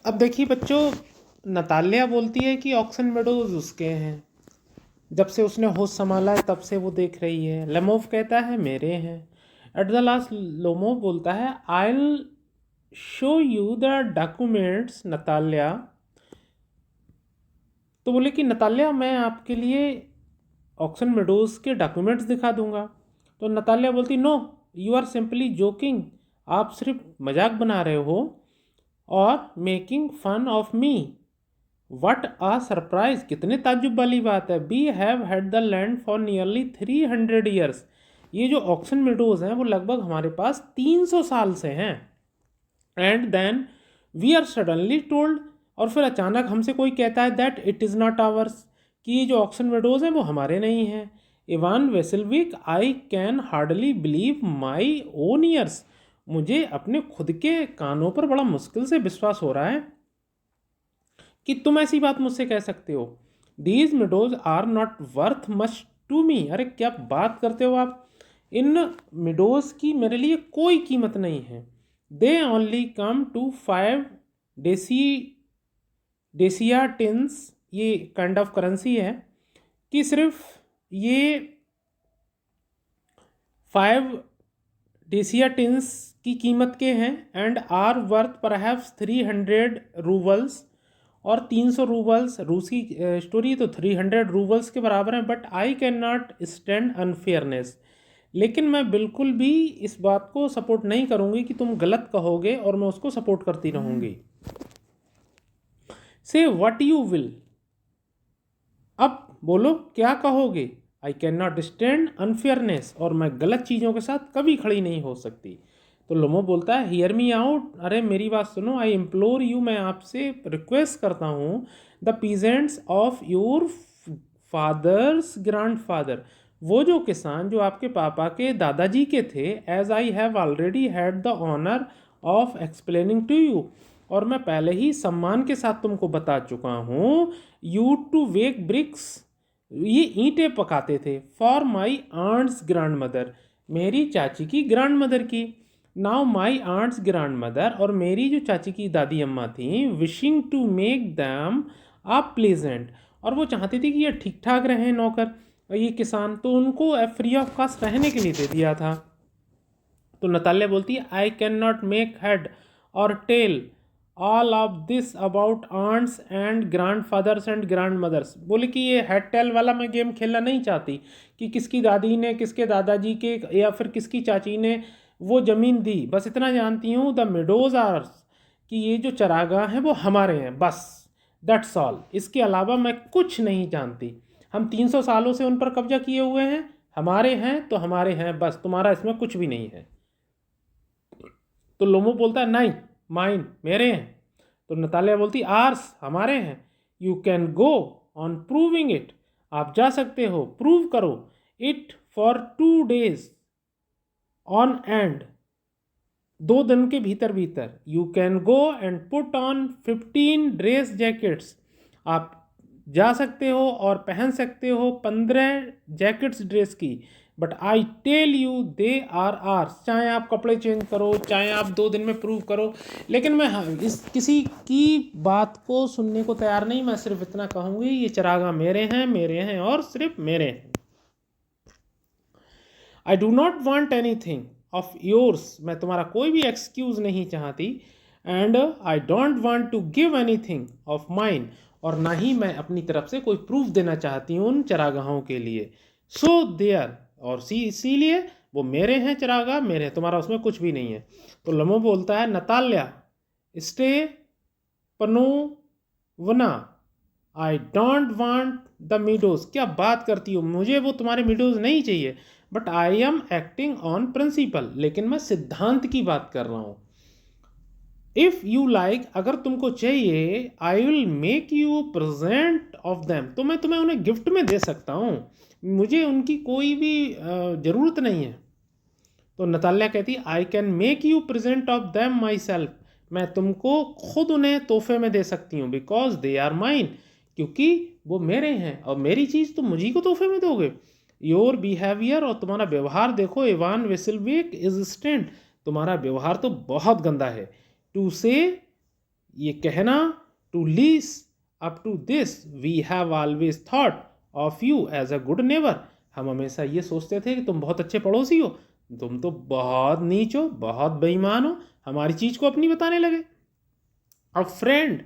अब देखिए बच्चों, नताल्या बोलती है कि ऑक्सन मेडोज उसके हैं। जब से उसने होश संभाला है तब से वो देख रही है। लेमोव कहता है मेरे हैं। एट द लास्ट लोमोव बोलता है I will show you the documents Natalya. तो बोले कि नताल्या मैं आपके लिए ऑक्सन मेडोज के डॉक्यूमेंट्स दिखा दूंगा। तो नताल्या बोलती no, you are simply joking. आप सिर्फ मजाक बना रहे हो और making fun of me. What a surprise, कितने ताज्जुब वाली बात है। We have had the land for nearly 300 years. ये जो ऑक्सन मेडोज हैं वो लगभग हमारे पास 300 साल से हैं। And then we are suddenly told, और फिर अचानक हमसे कोई कहता है that it is not ours, कि ये जो ऑक्सन मेडोज हैं वो हमारे नहीं हैं। Ivan Vassilevitch, I can hardly believe my own ears. मुझे अपने खुद के कानों पर बड़ा मुश्किल से विश्वास हो रहा है कि तुम ऐसी बात मुझसे कह सकते हो। These meadows are not worth much to me. अरे क्या बात करते हो आप, इन मिडोज की मेरे लिए कोई कीमत नहीं है। दे ओनली कम टू 5 डेसी डेसिया टिन्स, ये काइंड ऑफ करेंसी है, कि सिर्फ ये 5 डेसिया टिन्स की कीमत के हैं। And are worth perhaps 300 roubles, और 300 रूबल्स रूसी स्टोरी तो 300 रूबल्स के बराबर हैं। But I can not stand unfairness, लेकिन मैं बिल्कुल भी इस बात को सपोर्ट नहीं करूँगी कि तुम गलत कहोगे और मैं उसको सपोर्ट करती रहूँगी। से व्हाट यू विल, अब बोलो क्या कहोगे। आई कैन नॉट स्टैंड अनफेयरनेस, और मैं गलत चीज़ों के साथ कभी खड़ी नहीं हो सकती। तो लोमो बोलता है हियर मी आउट, अरे मेरी बात सुनो। आई इम्प्लोर यू, मैं आपसे रिक्वेस्ट करता हूँ। The peasants of your fathers grand father, वो जो किसान जो आपके पापा के दादाजी के थे। As I have already had the honour of explaining to you, और मैं पहले ही सम्मान के साथ तुमको बता चुका हूँ। यू टू वेक ब्रिक्स, ये ईंटें पकाते थे। For my aunt's grandmother, मेरी चाची की ग्रैंड मदर की। Now my aunt's grandmother, और मेरी जो चाची की दादी अम्मा थी, wishing to make them a pleasant, और वो चाहती थी कि ये ठीक ठाक रहें नौकर, ये किसान, तो उनको फ्री ऑफ कास्ट रहने के लिए दे दिया था। तो नताल्या बोलती है I can not make head or tail all of this about aunts and grandfathers and grandmothers. बोले कि ये हेड टेल वाला मैं गेम खेलना नहीं चाहती कि किसकी दादी ने किसके दादाजी के या फिर किसकी चाची ने वो ज़मीन दी। बस इतना जानती हूँ द मिडोज आर्स, कि ये जो चरागाह हैं वो हमारे हैं, बस दैट्स ऑल। इसके अलावा मैं कुछ नहीं जानती। हम 300 सालों से उन पर कब्जा किए हुए हैं, हमारे हैं तो हमारे हैं, बस तुम्हारा इसमें कुछ भी नहीं है। तो लोमो बोलता है नहीं, माइन, मेरे हैं। तो नतालिया बोलती आर्स, हमारे हैं। You can go on proving it, आप जा सकते हो, प्रूव करो it for 2 days on end, 2 दिन के भीतर भीतर। You can go and put on 15 dress jackets, आप जा सकते हो और पहन सकते हो 15 जैकेट्स ड्रेस की। But I tell you they are ours, चाहे आप कपड़े चेंज करो, चाहे आप 2 दिन में प्रूव करो, लेकिन मैं इस किसी की बात को सुनने को तैयार नहीं। मैं सिर्फ इतना कहूँगी ये चरागाह मेरे हैं और सिर्फ मेरे हैं। I do not want anything of yours, मैं तुम्हारा कोई भी एक्सक्यूज़ नहीं चाहती। And I don't want to give anything of mine, और ना ही मैं अपनी तरफ से कोई प्रूफ देना चाहती हूँ उन चरागाहों के लिए। सो देयर, और इसीलिए वो मेरे हैं चरागाह, मेरे हैं, तुम्हारा उसमें कुछ भी नहीं है। तो लमो बोलता है Natalya Stepanovna, I don't want the meadows. क्या बात करती हो, मुझे वो तुम्हारे मीडोज नहीं चाहिए। But I am acting on principle, लेकिन मैं सिद्धांत की बात कर रहा हूँ। इफ़ यू लाइक, अगर तुमको चाहिए, I will make you present of them, तो मैं तुम्हें उन्हें गिफ्ट में दे सकता हूँ, मुझे उनकी कोई भी ज़रूरत नहीं है। तो नताल्या कहती I can make you present of them my self, मैं तुमको खुद उन्हें तोहफे में दे सकती हूँ। बिकॉज दे आर माइन, क्योंकि वो मेरे हैं, और मेरी चीज़ तुम मुझी को तोहफे में दोगे। योर बिहेवियर, और तुम्हारा व्यवहार देखो, इवान वेसलविक इज स्टैंड, तुम्हारा व्यवहार तो बहुत गंदा है। टू से ये कहना, to lease up to this we have always thought of you as a good neighbour. हम हमेशा ये सोचते थे कि तुम बहुत अच्छे पड़ोसी हो, तुम तो बहुत नीच हो, बहुत बेईमान हो, हमारी चीज़ को अपनी बताने लगे। अ फ्रेंड,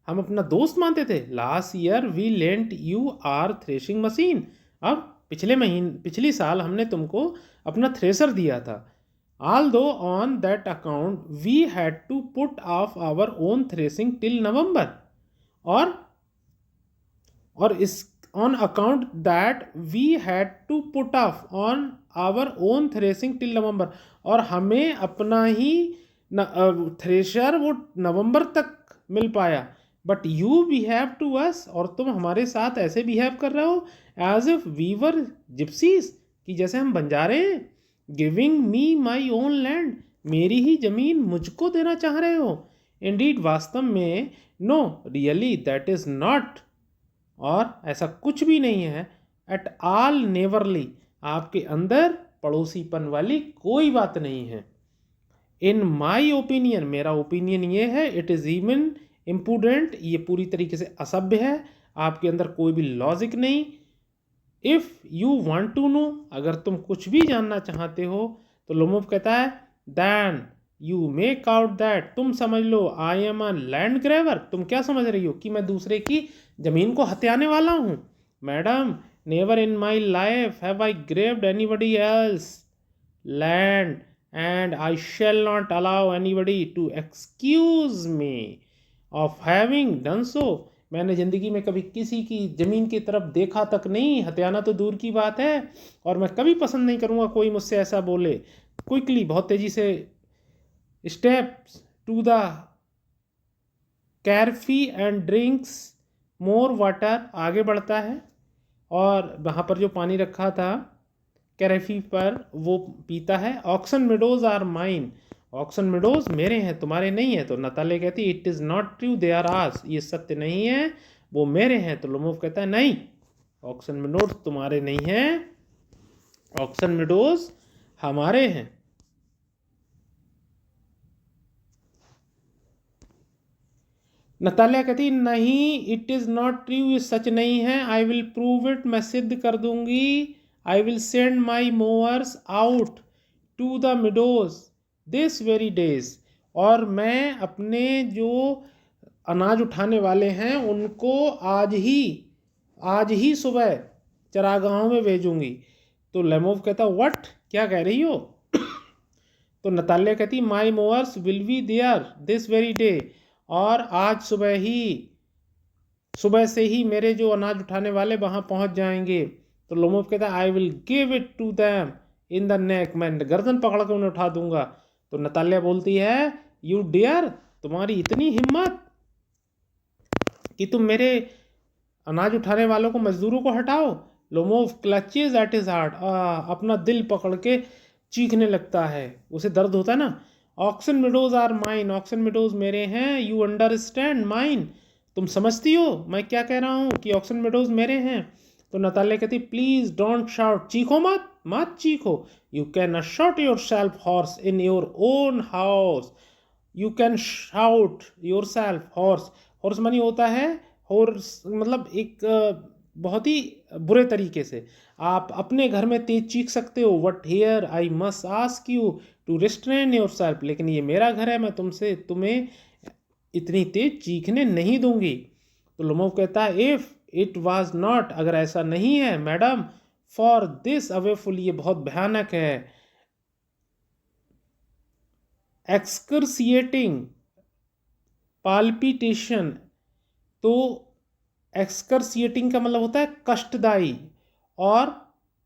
हम अपना दोस्त मानते थे। Last year we lent you our threshing machine. अब पिछली साल हमने तुमको अपना थ्रेशर दिया था। Although on that account we had to put off our own threshing till November, और इस on account that we had to put off on our own threshing till November, और हमें अपना ही थ्रेशर वो नवंबर तक मिल पाया। But you behave to us, और तुम हमारे साथ ऐसे बिहेव कर रहे हो as if we were gypsies, कि जैसे हम बंजारे हैं। Giving me my own land, मेरी ही जमीन मुझको देना चाह रहे हो। इंडीड, वास्तव में। No really that is not, और ऐसा कुछ भी नहीं है। एट ऑल नेवरली, आपके अंदर पड़ोसीपन वाली कोई बात नहीं है। इन माई ओपिनियन, मेरा ओपिनियन ये है, इट इज़ इवन इम्प्रूडेंट, ये पूरी तरीके से असभ्य है, आपके अंदर कोई भी लॉजिक नहीं। If you want to know, अगर तुम कुछ भी जानना चाहते हो, तो लोमोव कहता है then you make out that, तुम समझ लो I am a land grabber. तुम क्या समझ रही हो कि मैं दूसरे की ज़मीन को हथियाने वाला हूँ? Madam, never in my life have I grabbed anybody else land and I shall not allow anybody to excuse me of having done so। मैंने ज़िंदगी में कभी किसी की ज़मीन की तरफ देखा तक नहीं, हथियाना तो दूर की बात है, और मैं कभी पसंद नहीं करूँगा कोई मुझसे ऐसा बोले। क्विकली, बहुत तेज़ी से, steps to the carafe and drinks more water, आगे बढ़ता है, और वहाँ पर जो पानी रखा था कैरेफी पर वो पीता है। Oxen meadows are mine, oxen meadows मेरे हैं, तुम्हारे नहीं है। तो नताले कहती it is not true they are ours, ये सत्य नहीं है, वो मेरे हैं। तो लोमोव कहता है नहीं, ऑक्सन मिडोज तुम्हारे नहीं हैं, ऑक्सन मिडोज हमारे हैं। नतालिया कहती नहीं, इट इज़ नॉट ट्रू, ये सच नहीं है। आई विल प्रूव इट, मैं सिद्ध कर दूंगी। I will send my mowers out to the meadows this very days, और मैं अपने जो अनाज उठाने वाले हैं उनको आज ही सुबह चरागाहों में भेजूंगी। तो लेमोव कहता व्हाट, क्या कह रही हो? तो नतालिया कहती my mowers will be there this very day, और आज सुबह से ही मेरे जो अनाज उठाने वाले वहाँ पहुँच जाएंगे। तो लोमोव कहता है I will give it to them in the neck, मैं गर्दन पकड़ के उन्हें उठा दूंगा। तो नतालिया बोलती है यू डेयर, तुम्हारी इतनी हिम्मत कि तुम मेरे अनाज उठाने वालों को, मजदूरों को हटाओ। Lomov clutches at his heart, अपना दिल पकड़ के चीखने लगता है, उसे दर्द होता है ना। Oxen meadows are mine, oxen meadows मेरे हैं। यू अंडरस्टैंड माइन, तुम समझती हो मैं क्या कह रहा हूँ कि ऑक्सन मिडोज मेरे हैं। तो नतालिया कहती प्लीज डोंट शाउट, चीखो मत चीखो। You can shout yourself hoarse in your own house, you can shout yourself hoarse. Hoarse मनी होता है, हॉर्स मतलब एक बहुत ही बुरे तरीके से आप अपने घर में तेज चीख सकते हो। What here I must ask you to restrain yourself, लेकिन ये मेरा घर है, मैं तुम्हें इतनी तेज चीखने नहीं दूंगी। तो लोमोव कहता है इफ इट वॉज नॉट, अगर ऐसा नहीं है मैडम, फॉर दिस अवेफुल, ये बहुत भयानक है, एक्सकर्सिएटिंग पाल्पिटेशन। तो एक्सकर्सिएटिंग का मतलब होता है कष्टदायी, और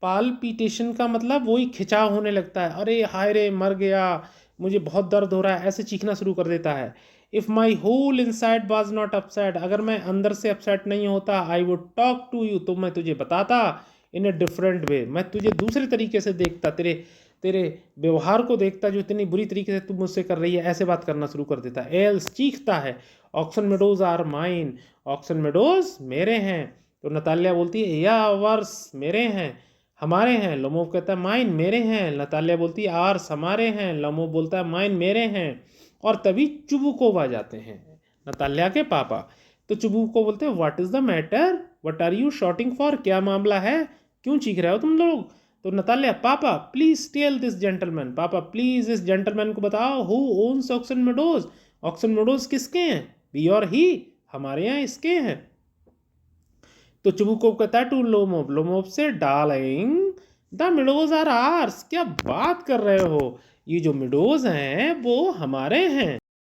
पाल्पिटेशन का मतलब वही खिंचाव होने लगता है, अरे हाय रे मर गया, मुझे बहुत दर्द हो रहा है, ऐसे चीखना शुरू कर देता है। If my whole inside was not upset, अगर मैं अंदर से अपसेट नहीं होता, I would talk to you, तो मैं तुझे बताता इन ए डिफरेंट वे, मैं तुझे दूसरे तरीके से देखता, तेरे व्यवहार को देखता जो इतनी बुरी तरीके से तू मुझसे कर रही है, ऐसे बात करना शुरू कर देता है। एल्स चीखता है oxen meadows are mine, oxen meadows मेरे हैं। तो नतालिया बोलती है या वर्स मेरे हैं, हमारे हैं। लोमोव कहता है माइन मेरे हैं। नतालिया बोलती है आर्स हमारे हैं। लोमोव बोलता है माइन मेरे हैं। और तभी चुबुकोव आ जाते हैं। नताल्या के पापा। तो चुबुक को बोलते हैं what is the matter, what are you shouting for, क्या मामला है, क्यों चीख रहे हो तुम लोग। तो Natalya, papa please tell this gentleman, papa please इस जेंटलमैन को बताओ, who owns oxen meadows, oxen meadows किसके हैं, वी और ही, हमारे यहाँ इसके हैं। तो चुबुको कहता है टू लोमोब, लोमोब से darling the meadows are ours, क्या बात कर रहे हो, ये जो मिडोज हैं वो हमारे हैं।